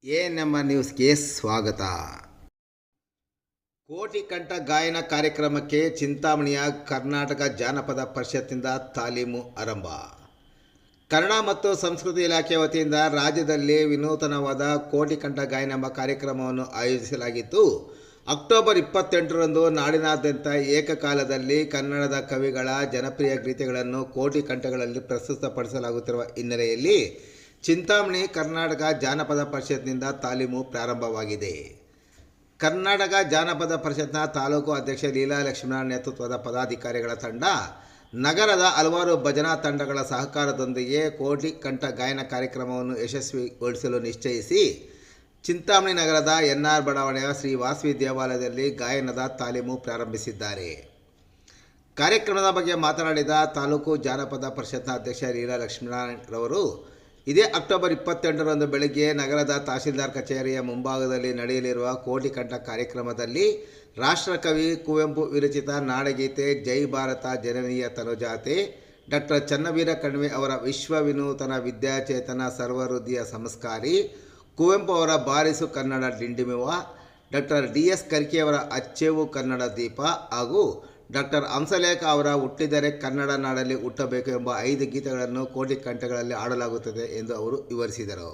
ನಮ್ಮ ನ್ಯೂಸ್ಗೆ ಸ್ವಾಗತ. ಕೋಟಿ ಕಂಠ ಗಾಯನ ಕಾರ್ಯಕ್ರಮಕ್ಕೆ ಚಿಂತಾಮಣಿಯ ಕರ್ನಾಟಕ ಜಾನಪದ ಪರಿಷತ್ನಿಂದ ತಾಲೀಮು ಆರಂಭ. ಕನ್ನಡ ಮತ್ತು ಸಂಸ್ಕೃತಿ ಇಲಾಖೆ ವತಿಯಿಂದ ರಾಜ್ಯದಲ್ಲಿ ವಿನೂತನವಾದ ಕೋಟಿ ಕಂಠ ಗಾಯನ ಎಂಬ ಕಾರ್ಯಕ್ರಮವನ್ನು ಆಯೋಜಿಸಲಾಗಿತ್ತು. ಅಕ್ಟೋಬರ್ 28ರಂದು ನಾಡಿನಾದ್ಯಂತ ಏಕಕಾಲದಲ್ಲಿ ಕನ್ನಡದ ಕವಿಗಳ ಜನಪ್ರಿಯ ಗೀತೆಗಳನ್ನು ಕೋಟಿ ಕಂಠಗಳಲ್ಲಿ ಪ್ರಸ್ತುತಪಡಿಸಲಾಗುತ್ತಿರುವ ಹಿನ್ನೆಲೆಯಲ್ಲಿ ಚಿಂತಾಮಣಿ ಕರ್ನಾಟಕ ಜಾನಪದ ಪರಿಷತ್ನಿಂದ ತಾಲೀಮು ಪ್ರಾರಂಭವಾಗಿದೆ. ಕರ್ನಾಟಕ ಜಾನಪದ ಪರಿಷತ್ನ ತಾಲೂಕು ಅಧ್ಯಕ್ಷ ಲೀಲಾ ಲಕ್ಷ್ಮೀನಾರಾಯಣ ನೇತೃತ್ವದ ಪದಾಧಿಕಾರಿಗಳ ತಂಡ ನಗರದ ಹಲವಾರು ಭಜನಾ ತಂಡಗಳ ಸಹಕಾರದೊಂದಿಗೆ ಕೋಟಿ ಕಂಠ ಗಾಯನ ಕಾರ್ಯಕ್ರಮವನ್ನು ಯಶಸ್ವಿಗೊಳಿಸಲು ನಿಶ್ಚಯಿಸಿ ಚಿಂತಾಮಣಿ ನಗರದ NR ಬಡಾವಣೆಯ ಶ್ರೀ ವಾಸವಿ ದೇವಾಲಯದಲ್ಲಿ ಗಾಯನದ ತಾಲೀಮು ಪ್ರಾರಂಭಿಸಿದ್ದಾರೆ. ಕಾರ್ಯಕ್ರಮದ ಬಗ್ಗೆ ಮಾತನಾಡಿದ ತಾಲೂಕು ಜಾನಪದ ಪರಿಷತ್ನ ಅಧ್ಯಕ್ಷ ಲೀಲಾ ಲಕ್ಷ್ಮೀನಾರಾಯಣರವರು, ಇದೇ ಅಕ್ಟೋಬರ್ 28ರಂದು ಬೆಳಗ್ಗೆ ನಗರದ ತಹಸೀಲ್ದಾರ್ ಕಚೇರಿಯ ಮುಂಭಾಗದಲ್ಲಿ ನಡೆಯಲಿರುವ ಕೋಟಿ ಕಂಠ ಕಾರ್ಯಕ್ರಮದಲ್ಲಿ ರಾಷ್ಟ್ರಕವಿ ಕುವೆಂಪು ವಿರಚಿತ ನಾಡಗೀತೆ ಜೈ ಭಾರತ ಜನನೀಯ ತನುಜಾತೆ, ಡಾಕ್ಟರ್ ಚನ್ನವೀರ ಕಣ್ವಿ ಅವರ ವಿಶ್ವ ವಿನೂತನ ವಿದ್ಯಾಚೇತನ ಸರ್ವಹೃದಯ ಸಂಸ್ಕಾರಿ, ಕುವೆಂಪು ಅವರ ಬಾರಿಸು ಕನ್ನಡ ಡಿಂಡಿಮುವ, ಡಾಕ್ಟರ್ DS ಕರ್ಕಿಯವರ ಅಚ್ಚೇವು ಕನ್ನಡ ದೀಪ ಹಾಗೂ ಡಾಕ್ಟರ್ ಹಂಸಲೇಖ ಅವರ ಹುಟ್ಟಿದರೆ ಕನ್ನಡ ನಾಡಲ್ಲಿ ಹುಟ್ಟಬೇಕು ಎಂಬ 5 ಗೀತೆಗಳನ್ನು ಕೋಟಿ ಕಂಠಗಳಲ್ಲಿ ಹಾಡಲಾಗುತ್ತದೆ ಎಂದು ಅವರು ವಿವರಿಸಿದರು.